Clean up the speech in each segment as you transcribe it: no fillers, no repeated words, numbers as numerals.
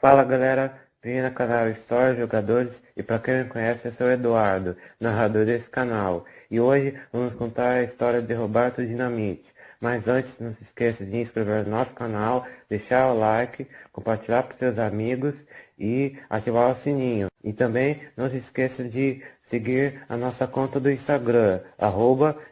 Fala galera, bem-vindo ao canal História, Jogadores, e para quem não me conhece, eu sou o Eduardo, narrador desse canal, e hoje vamos contar a história de Roberto Dinamite. Mas antes, não se esqueça de se inscrever no nosso canal, deixar o like, compartilhar com seus amigos e ativar o sininho. E também não se esqueça de seguir a nossa conta do Instagram,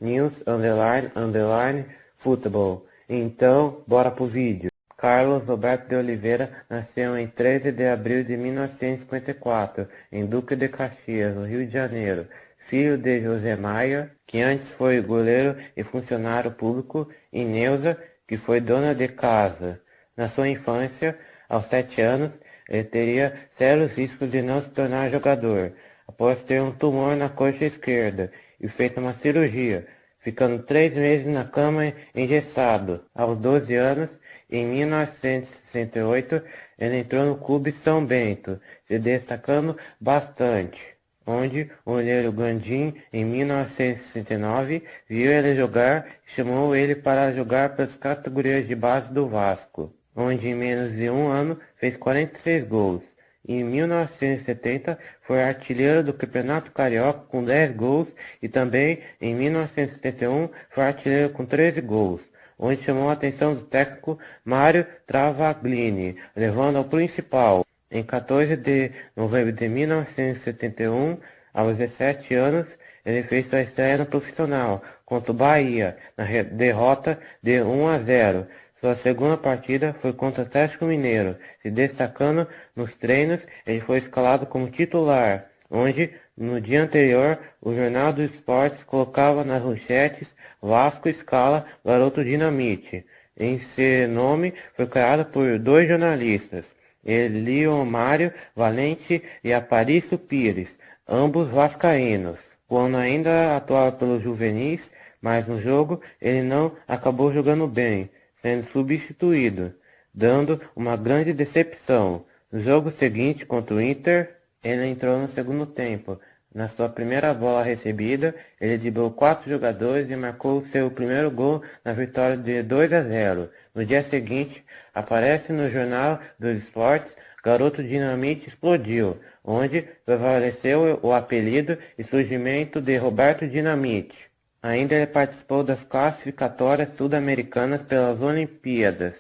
@news_futebol. Então, bora pro vídeo. Carlos Roberto de Oliveira nasceu em 13 de abril de 1954, em Duque de Caxias, no Rio de Janeiro, filho de José Maia, que antes foi goleiro e funcionário público, e Neuza, que foi dona de casa. Na sua infância, aos 7 anos, ele teria sérios riscos de não se tornar jogador, após ter um tumor na coxa esquerda e feita uma cirurgia, ficando 3 meses na cama engessado. Aos 12 anos, em 1968, ele entrou no Clube São Bento, se destacando bastante, onde o olheiro Gandim, em 1969, viu ele jogar e chamou ele para jogar pelas categorias de base do Vasco, onde em menos de um ano fez 46 gols. Em 1970, foi artilheiro do Campeonato Carioca com 10 gols e também, em 1971, foi artilheiro com 13 gols, onde chamou a atenção do técnico Mário Travaglini, levando ao principal. Em 14 de novembro de 1971, aos 17 anos, ele fez sua estreia no profissional contra o Bahia, na derrota de 1-0. Sua segunda partida foi contra o Atlético Mineiro, se destacando nos treinos. Ele foi escalado como titular, onde, no dia anterior, o Jornal dos Esportes colocava nas manchetes Vasco escala Garoto Dinamite. Esse nome foi criado por dois jornalistas, Eliomário Valente e Aparício Pires, ambos vascaínos, quando ainda atuava pelos juvenis, mas no jogo ele não acabou jogando bem, sendo substituído, dando uma grande decepção. No jogo seguinte contra o Inter, ele entrou no segundo tempo. Na sua primeira bola recebida, ele driblou 4 jogadores e marcou seu primeiro gol na vitória de 2-0. No dia seguinte, aparece no Jornal dos Esportes, Garoto Dinamite explodiu, onde prevaleceu o apelido e surgimento de Roberto Dinamite. Ainda ele participou das classificatórias sul-americanas pelas Olimpíadas,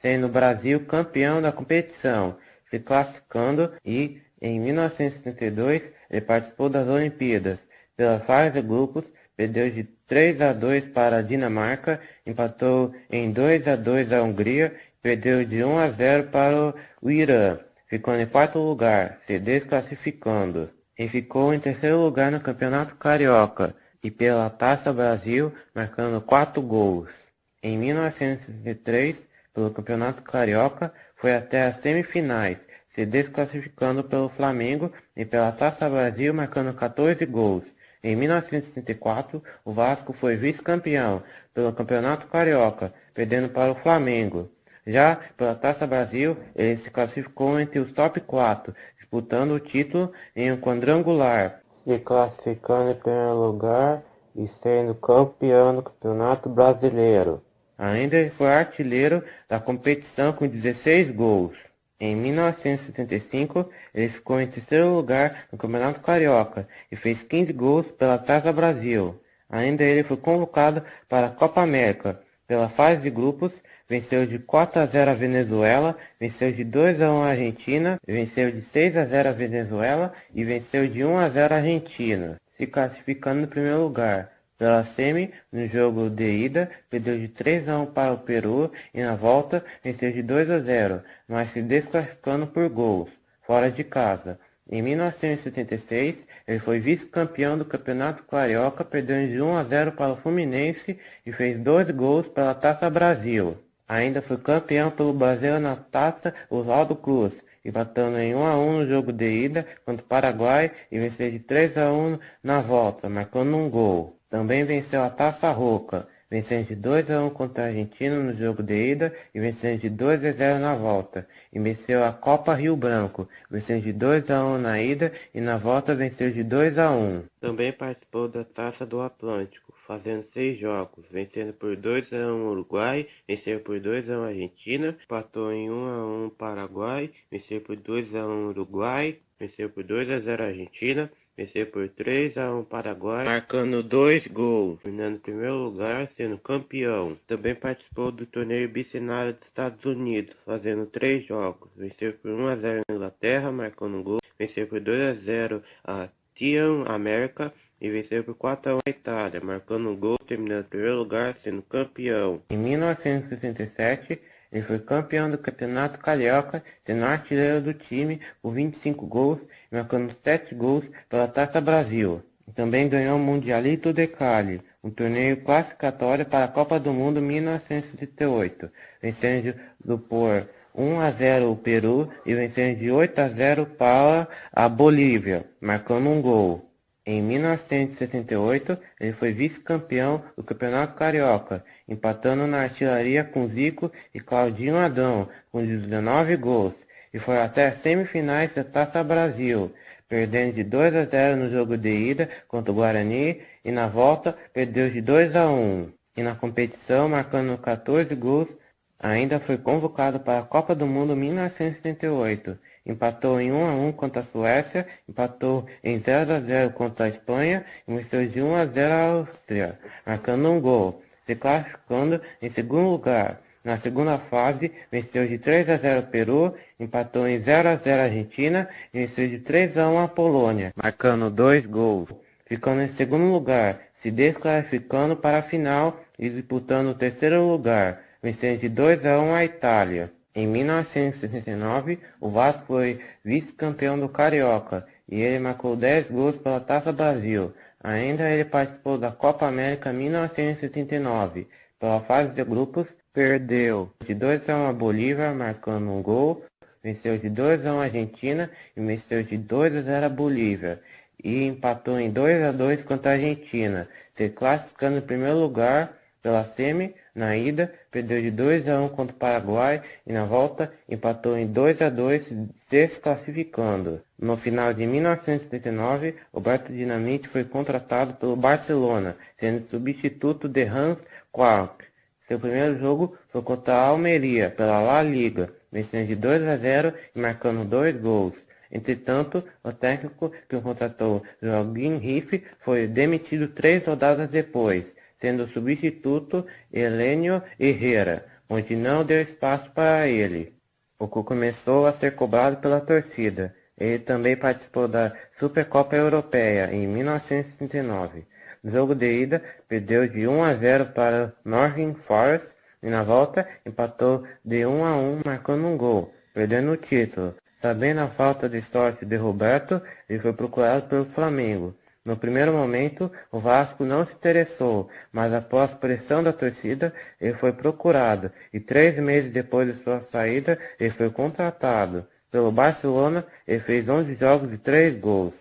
sendo o Brasil campeão da competição, se classificando e, em 1972, ele participou das Olimpíadas. Pela fase de grupos, perdeu de 3-2 para a Dinamarca, empatou em 2-2 a Hungria, perdeu de 1-0 para o Irã, ficando em quarto lugar, se desclassificando. E ficou em terceiro lugar no Campeonato Carioca e pela Taça Brasil, marcando 4 gols. Em 1963, pelo Campeonato Carioca, foi até as semifinais, se desclassificando pelo Flamengo e pela Taça Brasil, marcando 14 gols. Em 1964, o Vasco foi vice-campeão pelo Campeonato Carioca, perdendo para o Flamengo. Já pela Taça Brasil, ele se classificou entre os top 4, disputando o título em um quadrangular, se classificando em primeiro lugar e sendo campeão do Campeonato Brasileiro. Ainda ele foi artilheiro da competição com 16 gols. Em 1975, ele ficou em terceiro lugar no Campeonato Carioca e fez 15 gols pela Taça Brasil. Ainda ele foi convocado para a Copa América. Pela fase de grupos, venceu de 4-0 a Venezuela, venceu de 2-1 a Argentina, venceu de 6-0 a Venezuela e venceu de 1-0 a Argentina, se classificando no primeiro lugar. Pela semi, no jogo de ida, perdeu de 3-1 para o Peru e na volta venceu de 2-0, mas se desclassificando por gols, fora de casa. Em 1976, ele foi vice-campeão do Campeonato Carioca, perdendo de 1-0 para o Fluminense e fez 2 gols pela Taça Brasil. Ainda foi campeão pelo Brasil na Taça Oswaldo Cruz, empatando em 1-1 no jogo de ida contra o Paraguai e venceu de 3-1 na volta, marcando um gol. Também venceu a Taça Roca, vencendo de 2-1 contra a Argentina no jogo de ida e vencendo de 2-0 na volta. E venceu a Copa Rio Branco, vencendo de 2-1 na ida e na volta venceu de 2-1. Também participou da Taça do Atlântico, fazendo 6 jogos, vencendo por 2-1 o Uruguai, venceu por 2-1 a Argentina, empatou em 1-1 Paraguai, venceu por 2-1 Uruguai, venceu por 2-0 a Argentina, venceu por 3-1 Paraguai, marcando 2 gols, terminando em primeiro lugar, sendo campeão. Também participou do torneio bicenário dos Estados Unidos, fazendo 3 jogos, venceu por 1-0 a Inglaterra, marcando um gol, venceu por 2-0 a Team América e venceu por 4-1 a Itália, marcando um gol, terminando em primeiro lugar, sendo campeão. Em 1967, ele foi campeão do Campeonato Carioca, sendo artilheiro do time com 25 gols e marcando 7 gols pela Taça Brasil. Também ganhou o Mundialito de Cali, um torneio classificatório para a Copa do Mundo 1978, vencendo por 1-0 o Peru e vencendo de 8-0 para a Bolívia, marcando um gol. Em 1978, ele foi vice-campeão do Campeonato Carioca, empatando na artilharia com Zico e Claudinho Adão, com 19 gols, e foi até as semifinais da Taça Brasil, perdendo de 2-0 no jogo de ida contra o Guarani e na volta perdeu de 2-1. E na competição, marcando 14 gols, ainda foi convocado para a Copa do Mundo 1978. Empatou em 1-1 contra a Suécia, empatou em 0-0 contra a Espanha e venceu de 1-0 a Áustria, marcando um gol, se classificando em segundo lugar. Na segunda fase, venceu de 3-0 o Peru, empatou em 0-0 a Argentina e venceu de 3-1 a Polônia, marcando 2 gols, ficando em segundo lugar, se desclassificando para a final e disputando o terceiro lugar, vencendo de 2-1 a Itália. Em 1969, o Vasco foi vice-campeão do Carioca e ele marcou 10 gols pela Taça Brasil. Ainda ele participou da Copa América 1979. Pela fase de grupos, perdeu de 2-1 a Bolívia, marcando um gol, venceu de 2-1 a Argentina e venceu de 2-0 a Bolívia. E empatou em 2-2 contra a Argentina, se classificando em primeiro lugar pela semi. Na ida, perdeu de 2-1 contra o Paraguai e na volta empatou em 2-2, se classificando. No final de 1979, Roberto Dinamite foi contratado pelo Barcelona, sendo substituto de Hans Kwak. Seu primeiro jogo foi contra a Almeria, pela La Liga, vencendo de 2-0 e marcando 2 gols. Entretanto, o técnico que o contratou, Joaquim Riffe, foi demitido 3 rodadas depois, sendo o substituto Helénio Herrera, onde não deu espaço para ele. O que começou a ser cobrado pela torcida. Ele também participou da Supercopa Europeia em 1969. No jogo de ida, perdeu de 1-0 para Nottingham Forest e na volta empatou de 1-1, marcando um gol, perdendo o título. Sabendo a falta de sorte de Roberto, ele foi procurado pelo Flamengo. No primeiro momento, o Vasco não se interessou, mas após pressão da torcida, ele foi procurado e 3 meses depois de sua saída, ele foi contratado. Pelo Barcelona, ele fez 11 jogos e 3 gols.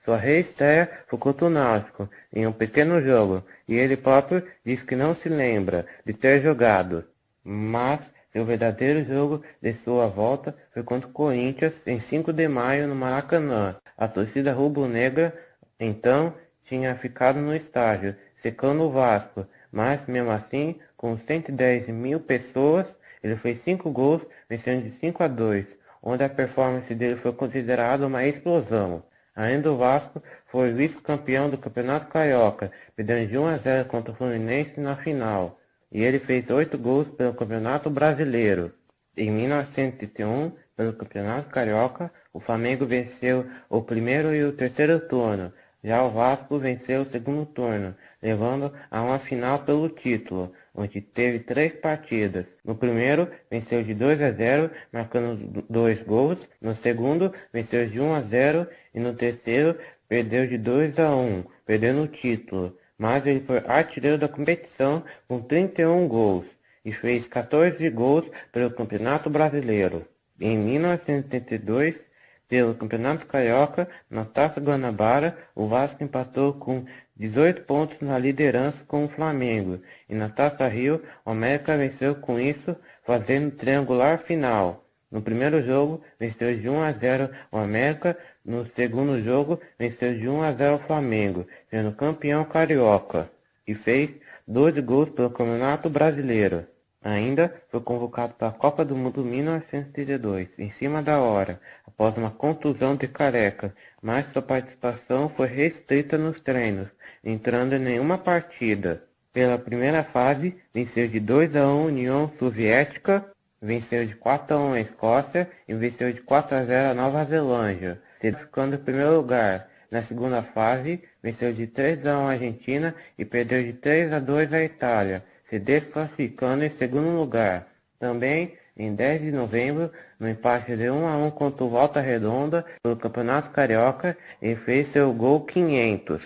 Sua reestreia foi contra o Náutico, em um pequeno jogo, e ele próprio diz que não se lembra de ter jogado. Mas seu verdadeiro jogo de sua volta foi contra o Corinthians em 5 de maio no Maracanã. A torcida rubro-negra então tinha ficado no estádio, secando o Vasco, mas mesmo assim, com 110 mil pessoas, ele fez 5 gols, vencendo de 5-2, onde a performance dele foi considerada uma explosão. Ainda o Vasco foi vice-campeão do Campeonato Carioca, perdendo de 1-0 contra o Fluminense na final, e ele fez 8 gols pelo Campeonato Brasileiro. Em 1971, pelo Campeonato Carioca, o Flamengo venceu o primeiro e o terceiro turno. Já o Vasco venceu o segundo turno, levando a uma final pelo título, onde teve 3 partidas. No primeiro, venceu de 2-0, marcando 2 gols. No segundo, venceu de 1-0 e no terceiro, perdeu de 2-1, perdendo o título. Mas ele foi artilheiro da competição com 31 gols e fez 14 gols pelo Campeonato Brasileiro. Em 1972, pelo Campeonato Carioca, na Taça Guanabara, o Vasco empatou com 18 pontos na liderança com o Flamengo, e na Taça Rio, o América venceu com isso, fazendo triangular final. No primeiro jogo, venceu de 1-0 o América, no segundo jogo, venceu de 1-0 o Flamengo, sendo campeão carioca. e fez 12 gols pelo Campeonato Brasileiro. Ainda foi convocado para a Copa do Mundo 1932, em cima da hora, após uma contusão de Careca, mas sua participação foi restrita nos treinos, entrando em nenhuma partida. Pela primeira fase, venceu de 2-1 a União Soviética, venceu de 4-1 a Escócia e venceu de 4-0 a Nova Zelândia, ficando em primeiro lugar. Na segunda fase, venceu de 3-1 a Argentina e perdeu de 3-2 a Itália, se desclassificando em segundo lugar. Também, em 10 de novembro, no empate de 1-1 contra o Volta Redonda pelo Campeonato Carioca, ele fez seu gol 500.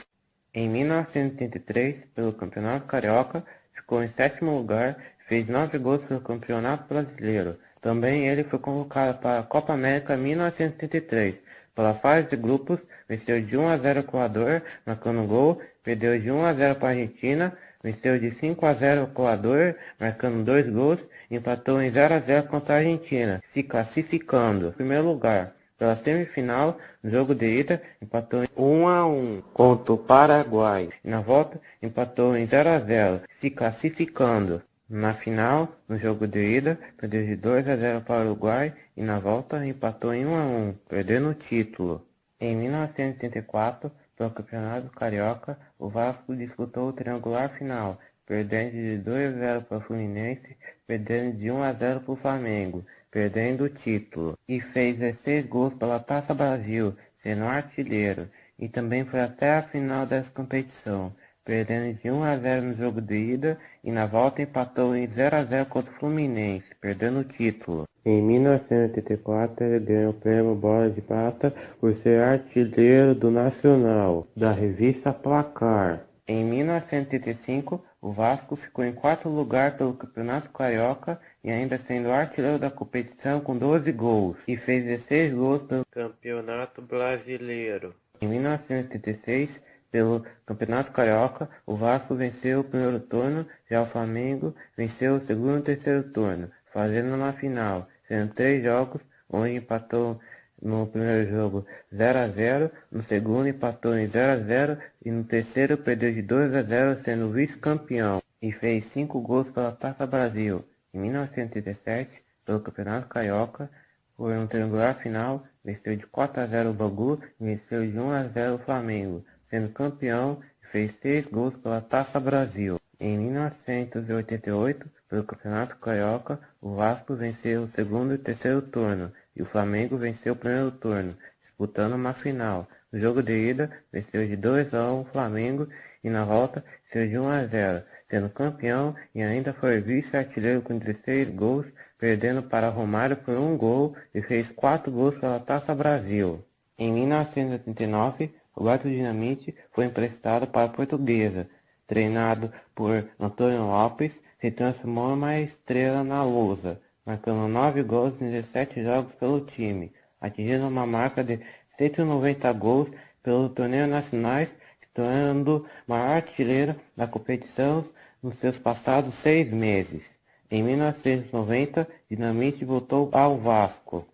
Em 1983, pelo Campeonato Carioca, ficou em sétimo lugar e fez 9 gols pelo Campeonato Brasileiro. Também ele foi convocado para a Copa América 1983. Pela fase de grupos, venceu de 1-0 o Equador, marcando gol, perdeu de 1-0 para a Argentina, venceu de 5-0 o Equador, marcando 2 gols, e empatou em 0-0 contra a Argentina, se classificando em primeiro lugar. Pela semifinal, no jogo de ida, empatou em 1-1 contra o Paraguai, e na volta empatou em 0-0, se classificando. Na final, no jogo de ida, perdeu de 2-0 para o Uruguai e na volta empatou em 1-1, perdendo o título. Em 1984, pelo Campeonato Carioca, o Vasco disputou o triangular final, perdendo de 2-0 para o Fluminense, perdendo de 1-0 para o Flamengo, perdendo o título, e fez 16 gols pela Taça Brasil, sendo artilheiro, e também foi até a final dessa competição, perdendo de 1-0 no jogo de ida e na volta empatou em 0-0 contra o Fluminense, perdendo o título. Em 1984 ele ganhou o prêmio Bola de Prata por ser artilheiro do Nacional, da revista Placar. Em 1985, o Vasco ficou em quarto lugar pelo Campeonato Carioca e ainda sendo artilheiro da competição com 12 gols, e fez 16 gols pelo Campeonato Brasileiro. Em 1986, pelo Campeonato Carioca, o Vasco venceu o primeiro turno, já o Flamengo venceu o segundo e terceiro turno, fazendo uma final, sendo 3 jogos, onde empatou no primeiro jogo 0-0, no segundo empatou em 0-0 e no terceiro perdeu de 2-0, sendo vice-campeão, e fez 5 gols pela Taça Brasil. Em 1987, pelo Campeonato Carioca, foi um triangular final, venceu de 4-0 o Bangu e venceu de 1-0 o Flamengo, sendo campeão e fez 6 gols pela Taça Brasil. Em 1988, pelo Campeonato Carioca, o Vasco venceu o segundo e terceiro turno, e o Flamengo venceu o primeiro turno, disputando uma final. No jogo de ida, venceu de 2-1 o Flamengo e na volta venceu de 1-0, sendo campeão e ainda foi vice-artilheiro com 16 gols, perdendo para Romário por 1 gol e fez 4 gols pela Taça Brasil. Em 1989, Roberto Dinamite foi emprestado para a Portuguesa, treinado por Antônio Lopes, se transformou numa estrela na lousa, marcando 9 gols em 17 jogos pelo time, atingindo uma marca de 190 gols pelos torneios nacionais, se tornando maior artilheiro da competição nos seus passados 6 meses. Em 1990, Dinamite voltou ao Vasco,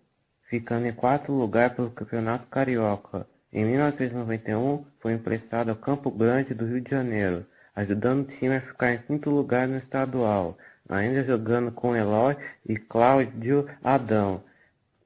ficando em quarto lugar pelo Campeonato Carioca. Em 1991, foi emprestado ao Campo Grande do Rio de Janeiro, ajudando o time a ficar em quinto lugar no estadual, ainda jogando com Eloy e Cláudio Adão,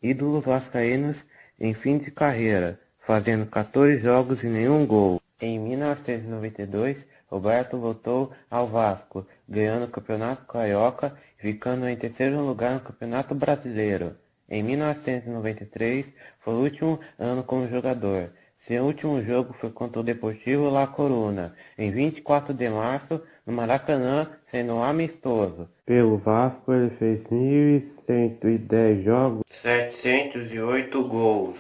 ídolos vascaínos em fim de carreira, fazendo 14 jogos e nenhum gol. Em 1992, Roberto voltou ao Vasco, ganhando o Campeonato Carioca e ficando em terceiro lugar no Campeonato Brasileiro. Em 1993, foi o último ano como jogador. Seu último jogo foi contra o Deportivo La Coruna, em 24 de março, no Maracanã, sendo um amistoso. Pelo Vasco, ele fez 1.110 jogos, 708 gols,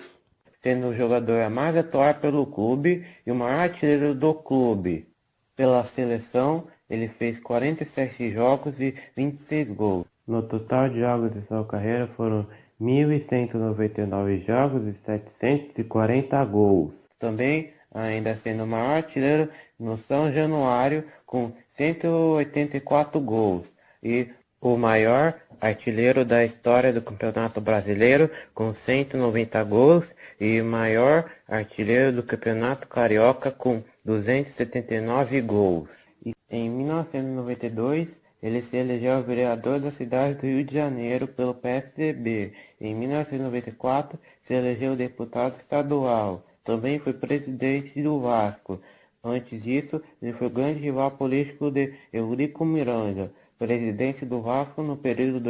sendo o jogador a mais atuar pelo clube e o maior artilheiro do clube. Pela seleção, ele fez 47 jogos e 26 gols. No total de jogos de sua carreira foram 1.199 jogos e 740 gols. Também, ainda sendo o maior artilheiro no São Januário, com 184 gols. E o maior artilheiro da história do Campeonato Brasileiro, com 190 gols. E o maior artilheiro do Campeonato Carioca, com 279 gols. Em 1992, ele se elegeu vereador da cidade do Rio de Janeiro pelo PSDB. Em 1994, se elegeu deputado estadual. Também foi presidente do Vasco. Antes disso, ele foi grande rival político de Eurico Miranda, presidente do Vasco no período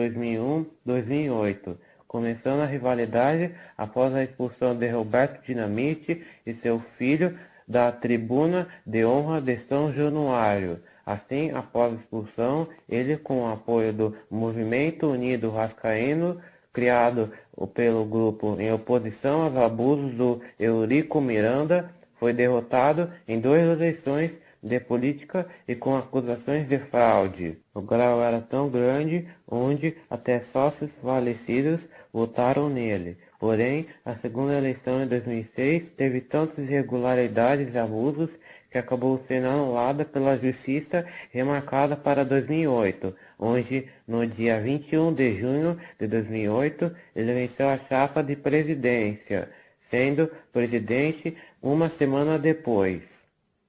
2001-2008, começando a rivalidade após a expulsão de Roberto Dinamite e seu filho da tribuna de honra de São Januário. Assim, após a expulsão, ele, com o apoio do Movimento Unido Vascaíno, criado pelo grupo em oposição aos abusos do Eurico Miranda, foi derrotado em 2 eleições de política e com acusações de fraude. O grau era tão grande, onde até sócios falecidos votaram nele. Porém, a segunda eleição em 2006 teve tantas irregularidades e abusos que acabou sendo anulada pela justiça, remarcada para 2008, onde, no dia 21 de junho de 2008, ele venceu a chapa de presidência, sendo presidente uma semana depois.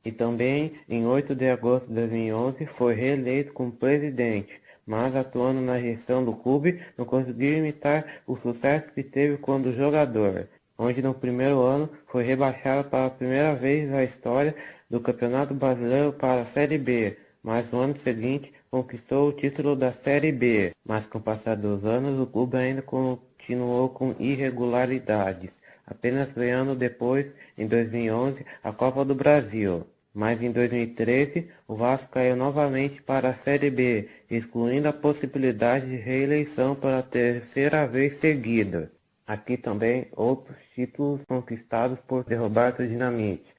E também, em 8 de agosto de 2011, foi reeleito como presidente, mas atuando na gestão do clube, não conseguiu imitar o sucesso que teve quando jogador, onde no primeiro ano foi rebaixado pela primeira vez na história do Campeonato Brasileiro para a Série B, mas no ano seguinte conquistou o título da Série B. Mas com o passar dos anos, o clube ainda continuou com irregularidades, apenas ganhando depois, em 2011, a Copa do Brasil. Mas em 2013, o Vasco caiu novamente para a Série B, excluindo a possibilidade de reeleição pela terceira vez seguida. Aqui também outros títulos conquistados por Roberto Dinamite.